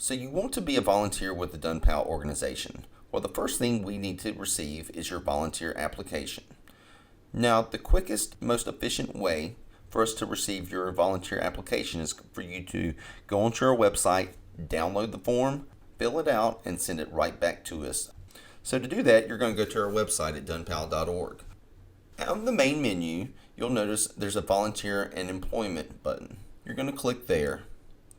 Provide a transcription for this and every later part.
So you want to be a volunteer with the Dunn PAL organization. Well, the first thing we need to receive is your volunteer application. Now, the quickest, most efficient way for us to receive your volunteer application is for you to go onto our website, download the form, fill it out, and send it right back to us. So to do that, you're going to go to our website at dunpal.org. On the main menu, you'll notice there's a volunteer and employment button. You're going to click there.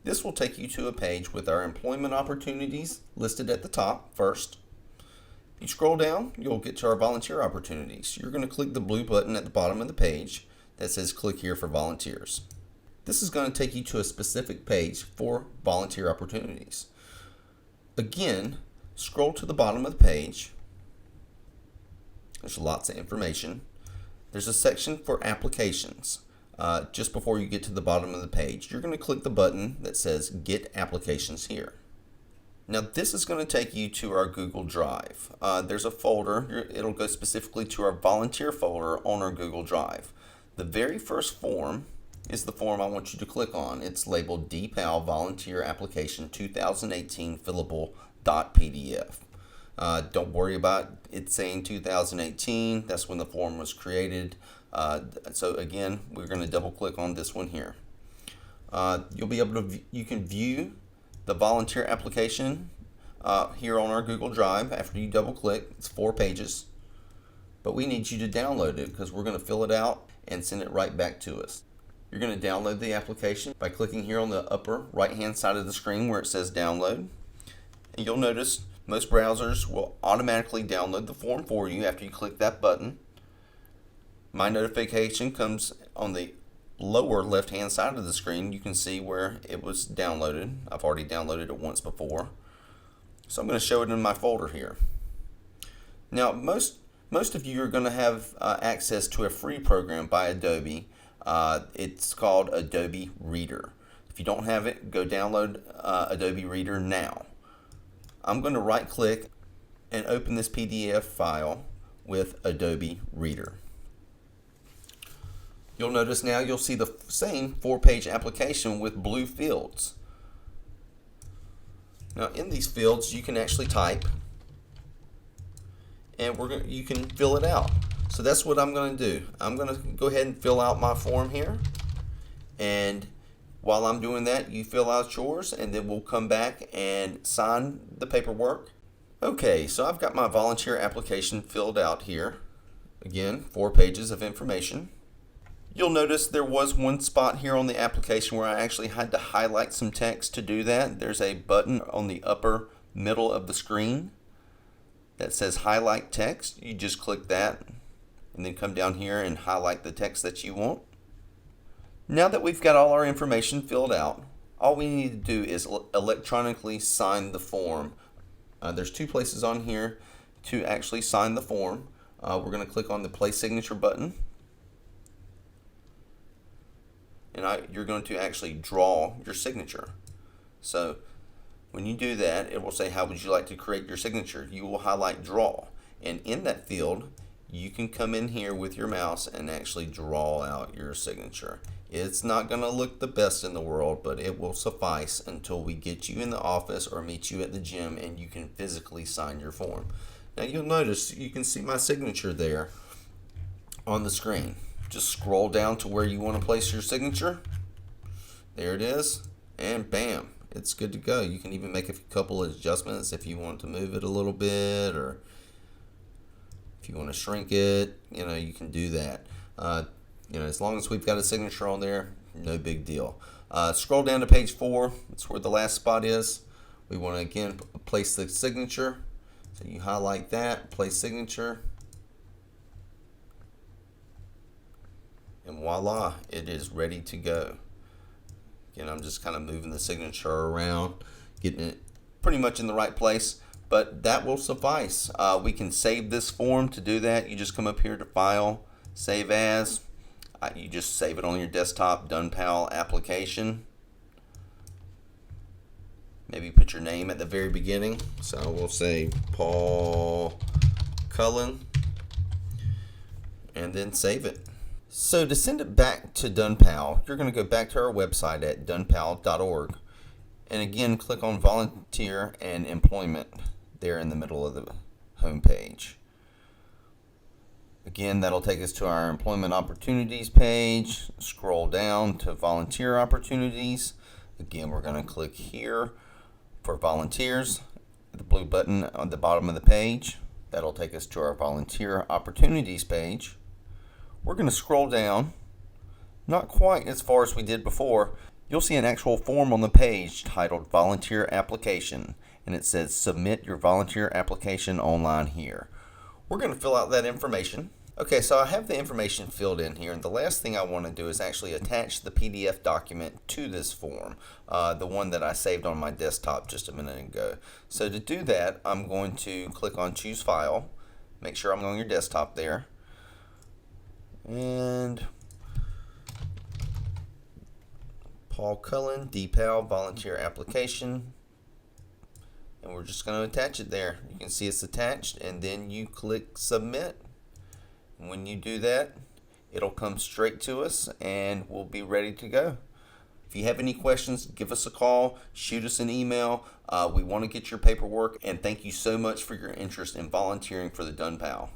This will take you to a page with our employment opportunities listed at the top first. You scroll down, you'll get to our volunteer opportunities. You're going to click the blue button at the bottom of the page that says click here for volunteers. This is going to take you to a specific page for volunteer opportunities. Again, scroll to the bottom of the page. There's lots of information. There's a section for applications. Just before you get to the bottom of the page, you're going to click the button that says Get Applications Here. Now this is going to take you to our Google Drive. There's a folder, it'll go specifically to our volunteer folder on our Google Drive. The very first form is the form I want you to click on. It's labeled DPAL Volunteer Application 2018 Fillable.pdf. Don't worry about it saying 2018, that's when the form was created. So again, we're going to double click on this one here. You'll be able to, you can view the volunteer application here on our Google Drive. After you double click, it's 4 pages, but we need you to download it because we're going to fill it out and send it right back to us. You're going to download the application by clicking here on the upper right hand side of the screen where it says download. And you'll notice most browsers will automatically download the form for you after you click that button. My notification comes on the lower left hand side of the screen. You can see where it was downloaded. I've already downloaded it once before. So I'm going to show it in my folder here. Now most of you are going to have access to a free program by Adobe. It's called Adobe Reader. If you don't have it, go download Adobe Reader now. I'm going to right click and open this PDF file with Adobe Reader. You'll notice now you'll see the same 4-page application with blue fields. Now in these fields you can actually type and you can fill it out. So that's what I'm going to do. I'm going to go ahead and fill out my form here, and while I'm doing that, you fill out yours, and then we'll come back and sign the paperwork. Okay, so I've got my volunteer application filled out here. Again, 4 pages of information. You'll notice there was one spot here on the application where I actually had to highlight some text to do that. There's a button on the upper middle of the screen that says highlight text. You just click that and then come down here and highlight the text that you want. Now that we've got all our information filled out, all we need to do is electronically sign the form. There's 2 places on here to actually sign the form. We're going to click on the place signature button, and you're going to actually draw your signature. So when you do that, it will say, how would you like to create your signature? You will highlight draw, and in that field you can come in here with your mouse and actually draw out your signature. It's not going to look the best in the world, but it will suffice until we get you in the office or meet you at the gym and you can physically sign your form. Now you'll notice you can see my signature there on the screen. Just scroll down to where you want to place your signature. There it is, and bam, it's good to go. You can even make a couple of adjustments if you want to move it a little bit, or if you want to shrink it, you can do that. As long as we've got a signature on there, no big deal. Scroll down to page 4. That's where the last spot is. We want to again place the signature. So you highlight that, place signature, and voila, it is ready to go. Again, I'm just kind of moving the signature around, getting it pretty much in the right place, but that will suffice. We can save this form. To do that, you just come up here to File, Save As. You just save it on your desktop, Dunn PAL Application. Maybe put your name at the very beginning. So we'll say Paul Cullen, and then save it. So to send it back to Dunn PAL, you're going to go back to our website at dunpal.org. And again, click on Volunteer and Employment there in the middle of the home page. Again, that'll take us to our Employment Opportunities page. Scroll down to Volunteer Opportunities. Again, we're going to click here for volunteers, the blue button on the bottom of the page. That'll take us to our Volunteer Opportunities page. We're going to scroll down, not quite as far as we did before. You'll see an actual form on the page titled Volunteer Application, and it says Submit your volunteer application online here. We're going to fill out that information. Okay, so I have the information filled in here, and the last thing I want to do is actually attach the PDF document to this form, the one that I saved on my desktop just a minute ago. So to do that, I'm going to click on Choose File, make sure I'm on your desktop there, and Paul Cullen, DPAL Volunteer Application, and we're just going to attach it there. You can see it's attached, and then you click Submit. And when you do that, it'll come straight to us and we'll be ready to go. If you have any questions, give us a call, shoot us an email. We want to get your paperwork, and thank you so much for your interest in volunteering for the Dunn PAL.